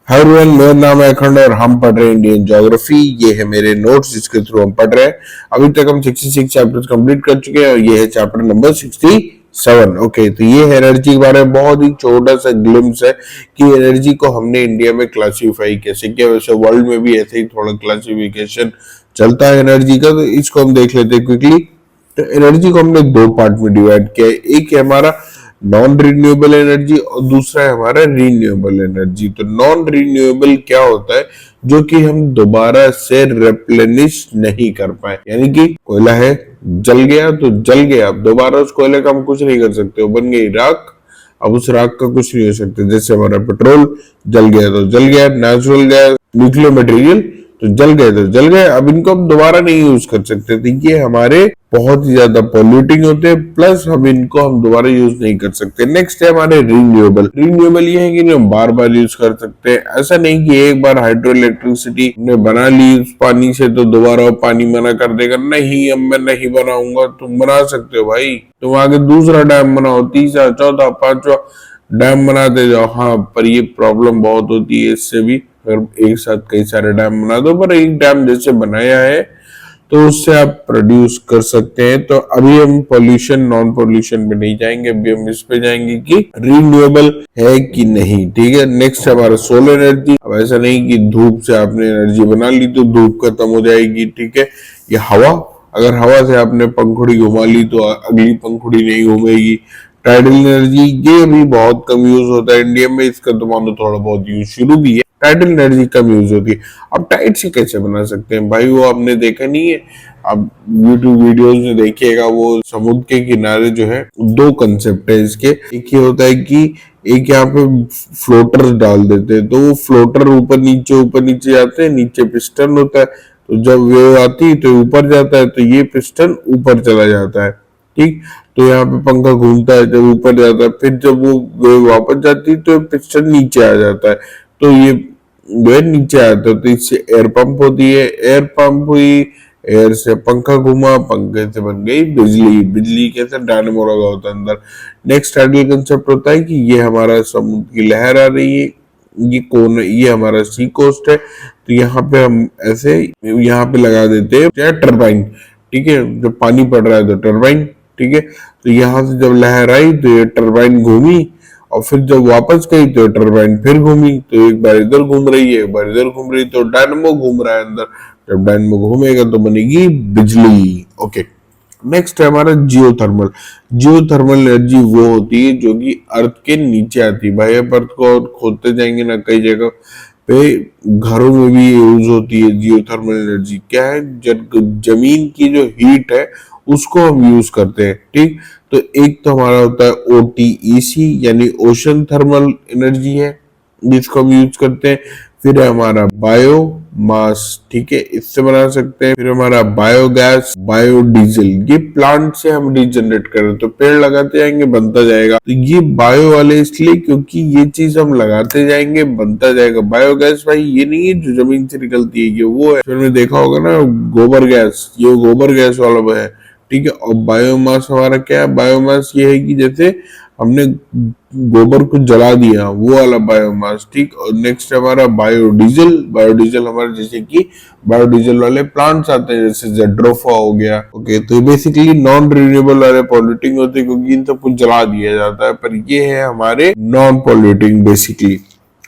Hi everyone, मेरा नाम है अखंड और हम पढ़ रहे हैं इंडियन ज्योग्राफी। ये है मेरे नोट्स जिसके थ्रू हम पढ़ रहे हैं। अभी तक हम 66 चैप्टर्स कंप्लीट कर चुके हैं और ये है चैप्टर नंबर 67। ओके, तो ये है एनर्जी के बारे में बहुत ही छोटा सा ग्लिम्स है कि एनर्जी को हमने इंडिया में क्लासिफाई कैसे किया। वैसे वर्ल्ड में भी ऐसे ही थोड़ा क्लासिफिकेशन चलता है एनर्जी का, तो इसको हम देख लेते हैं क्विकली। तो एनर्जी को हमने दो पार्ट में डिवाइड किया है। एक है हमारा नॉन रिन्यूएबल एनर्जी और दूसरा है हमारा रिन्यूएबल एनर्जी। तो नॉन रिन्यूएबल क्या होता है? जो कि हम दोबारा से रिप्लेनिश नहीं कर पाए, यानी कि कोयला है, जल गया तो जल गया, अब दोबारा उस कोयले का हम कुछ नहीं कर सकते, वो बन गई राख। अब उस राख का कुछ नहीं हो सकता। जैसे हमारा पेट्रोल जल गया तो जल गया, नेचुरल गैस, न्यूक्लियर मटेरियल तो जल गए तो जल गए, अब इनको हम दोबारा नहीं यूज कर सकते। तो ये हमारे बहुत ही ज्यादा पॉल्यूटिंग होते हैं, प्लस हम दोबारा यूज नहीं कर सकते। नेक्स्ट है हमारे रिन्यूएबल। रिन्यूएबल ये है कि हम बार बार यूज कर सकते हैं। ऐसा नहीं कि एक बार हाइड्रो इलेक्ट्रिसिटी ने बना ली उस पानी से तो दोबारा वो पानी मना कर देगा। नहीं, अब मैं नहीं बनाऊंगा। तुम बना सकते हो भाई, तुम आगे दूसरा डैम बनाओ, तीसरा, चौथा, पांचवा डैम बनाते जाओ। हाँ, पर ये प्रॉब्लम बहुत होती है इससे भी, अगर एक साथ कई सारे डैम बना दो। पर एक डैम जैसे बनाया है तो उससे आप प्रोड्यूस कर सकते हैं। तो अभी हम पॉल्यूशन नॉन पॉल्यूशन पे नहीं जाएंगे, अभी हम इस पे जाएंगे कि रिन्यूएबल है कि नहीं। ठीक है, नेक्स्ट हमारा सोलर एनर्जी। अब ऐसा नहीं कि धूप से आपने एनर्जी बना ली तो धूप खत्म हो जाएगी। ठीक है, ये हवा, अगर हवा से आपने पंखुड़ी घुमा ली तो अगली पंखुड़ी नहीं घूमेगी। टाइडल एनर्जी, ये भी बहुत कम यूज होता है इंडिया में, इसका तो मानो थोड़ा बहुत यूज शुरू भी है। टाइडल एनर्जी कम यूज होती है। अब टाइड से कैसे बना सकते हैं भाई, वो आपने देखा नहीं है? आप यूट्यूब वीडियोस में देखिएगा, वो समुद्र के किनारे जो है, दो कंसेप्ट है इसके। एक ये होता है कि एक यहाँ पे फ्लोटर डाल देते हैं, तो वो फ्लोटर ऊपर नीचे जाते हैं, नीचे पिस्टन होता है, तो जब वेव आती है तो ऊपर जाता है, तो ये पिस्टन ऊपर चला जाता है। ठीक, तो यहाँ पे पंखा घूमता है, जब ऊपर जाता है, फिर जब वो वेव वापस जाती है तो पिस्टन नीचे आ जाता है, तो ये वेव नीचे आता है। तो इससे एयर पंप होती है, एयर पंप हुई, एयर से पंखा घूमा, पंखे से बन गई बिजली। बिजली कैसे? डायनेमो लगा होता है अंदर। नेक्स्ट टाइडल कंसेप्ट होता है कि ये हमारा समुद्र की लहर आ रही है, ये कौन है? ये हमारा सी कोस्ट है, तो यहाँ पे हम ऐसे यहाँ पे लगा देते हैं टरबाइन। ठीक है, जब पानी पड़ रहा है तो टरबाइन। ठीक है, तो यहाँ से जब लहर आई तो ये टरबाइन घूमी, और फिर जब वापस गई तो टरबाइन फिर घूमी, तो एक बार इधर घूम रही है, एक बार इधर घूम रही है, तो डायनेमो घूम रहा है अंदर। जब डायनेमो घूमेगा तो बनेगी बिजली। ओके, नेक्स्ट है हमारा जियोथर्मल। जियोथर्मल एनर्जी वो होती है जो कि अर्थ के नीचे आती है। भाई अब अर्थ को खोदते जाएंगे ना, कई जगह पे घरों में भी यूज होती है जियोथर्मल एनर्जी। क्या है? जमीन की जो हीट है उसको हम यूज करते हैं। ठीक, तो एक तो हमारा होता है OTEC यानी ओशन थर्मल एनर्जी है, जिसको हम यूज करते हैं। फिर है हमारा बायोमास। ठीक है, इससे बना सकते हैं। फिर हमारा बायोगैस, बायोडीजल, ये प्लांट से हम रीजनरेट कर रहे हैं, तो पेड़ लगाते जाएंगे बनता जाएगा। तो ये बायो वाले इसलिए क्योंकि ये चीज हम लगाते जाएंगे बनता जाएगा। बायोगैस भाई ये नहीं है जो जमीन से निकलती है, ये वो है, फिर में देखा होगा ना गोबर गैस, ये गोबर गैस वाला है। ठीक है, और बायोमास हमारा क्या है? बायोमास ये है कि जैसे हमने गोबर को जला दिया, वो वाला बायोमास। ठीक, और नेक्स्ट हमारा बायोडीजल। बायोडीजल हमारे जैसे कि बायोडीजल वाले प्लांट्स आते हैं, जैसे जेड्रोफा हो गया। ओके, तो बेसिकली नॉन रिन्यूएबल वाले पॉल्यूटिंग होते हैं क्योंकि इन सबको जला दिया जाता है, पर ये है हमारे नॉन पॉल्यूटिंग बेसिकली।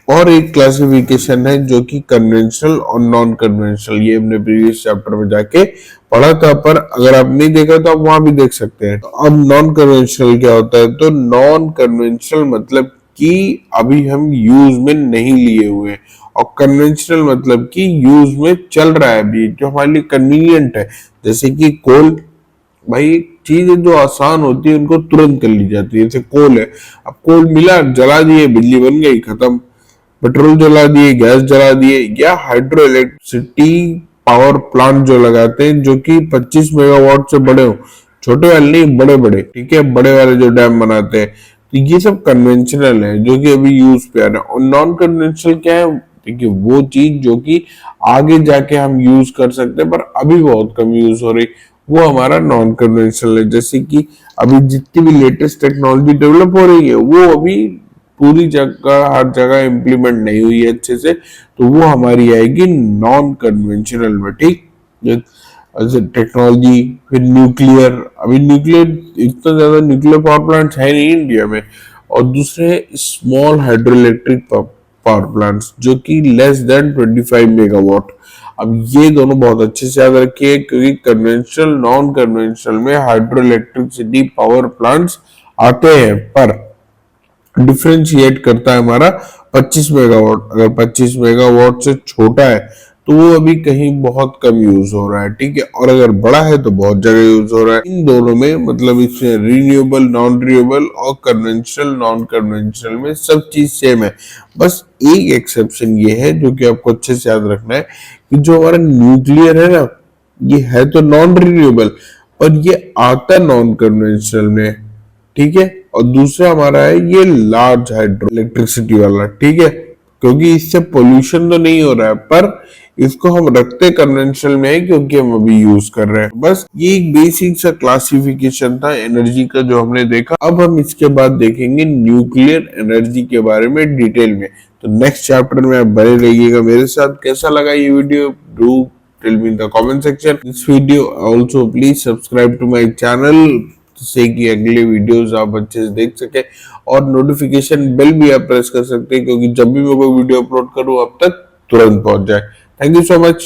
और एक क्लासिफिकेशन है जो कि कन्वेंशनल और नॉन कन्वेंशनल, ये हमने प्रीवियस चैप्टर में जाके पढ़ा था, पर अगर आप नहीं देखा तो आप वहां भी देख सकते हैं। तो अब नॉन कन्वेंशनल क्या होता है? तो नॉन कन्वेंशनल मतलब कि अभी हम यूज में नहीं लिए हुए, और कन्वेंशनल मतलब कि यूज में चल रहा है अभी, जो हमारे लिए कन्वीनियंट है। जैसे कि कोल, भाई चीजें जो आसान होती है उनको तुरंत कर ली जाती है। जैसे कोल है, अब कोल मिला, जला दिए, बिजली बन गई, खत्म। पेट्रोल जला दिए, गैस जला दिए, या हाइड्रो इलेक्ट्रिसिटी पावर प्लांट जो लगाते हैं जो कि 25 मेगावाट से बड़े हो, छोटे वाले नहीं, बड़े बड़े। ठीक है, बड़े वाले जो डैम बनाते हैं, तो ये सब कन्वेंशनल है जो कि अभी यूज पे आ रहा है। और नॉन कन्वेंशनल क्या है? देखिए, वो चीज जो कि आगे जाके हम यूज कर सकते हैं पर अभी बहुत कम यूज हो रही, वो हमारा नॉन कन्वेंशनल है। जैसे कि अभी जितनी भी लेटेस्ट टेक्नोलॉजी डेवलप हो रही है वो अभी पूरी जगह हर जगह इम्प्लीमेंट नहीं हुई है अच्छे से, तो वो हमारी आएगी नॉन कन्वेंशनल में। ठीक, टेक्नोलॉजी, फिर न्यूक्लियर। अभी न्यूक्लियर, इतना ज्यादा न्यूक्लियर पावर प्लांट्स है नहीं इंडिया में। और दूसरे small hydro electric power plants जो कि लेस देन 25 मेगावाट। अब ये दोनों बहुत अच्छे से याद रखिए, क्योंकि कन्वेंशनल नॉन कन्वेंशनल में हाइड्रो इलेक्ट्रिसिटी पावर प्लांट्स आते हैं, पर डिफ्रेंशिएट करता है हमारा 25 मेगावाट। अगर 25 मेगावाट से छोटा है तो वो अभी कहीं बहुत कम यूज हो रहा है, ठीक है, और अगर बड़ा है तो बहुत जगह यूज हो रहा है। इन दोनों में मतलब इसमें रिन्यूएबल, नॉन रिन्यूएबल और कन्वेंशनल, नॉन कन्वेंशनल में सब चीज सेम है। बस एक एक्सेप्शन ये है जो कि आपको अच्छे से याद रखना है, कि जो हमारा न्यूक्लियर है ना, ये है तो नॉन रिन्यूएबल, पर ये आता नॉन कन्वेंशनल में, ठीक है। और दूसरा हमारा है ये लार्ज हाइड्रो इलेक्ट्रिसिटी वाला, ठीक है, क्योंकि इससे पोल्यूशन तो नहीं हो रहा है, पर इसको हम रखते कन्वेंशनल में है क्योंकि हम अभी यूज कर रहे हैं। बस ये एक बेसिक सा क्लासिफिकेशन था एनर्जी का जो हमने देखा। अब हम इसके बाद देखेंगे न्यूक्लियर एनर्जी के बारे में डिटेल में। तो नेक्स्ट चैप्टर में आप बने रहिएगा मेरे साथ। कैसा लगा ये video, do tell me in the comment section. This video also please subscribe to my channel, जिससे कि अगले वीडियोस आप अच्छे से देख सके, और नोटिफिकेशन बेल भी आप प्रेस कर सकते हैं, क्योंकि जब भी मैं कोई वीडियो अपलोड करूं आप तक तुरंत पहुंच जाए। Thank you so much.